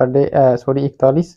41،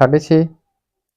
6.5،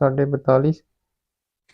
42.5،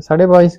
22.5.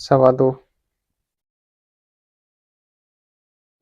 2.25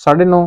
9.5.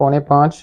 5.25.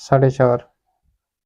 4.5.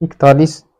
41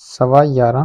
11.25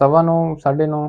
9.25 9.5.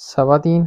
3.25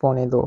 2.25،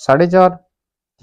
4.5،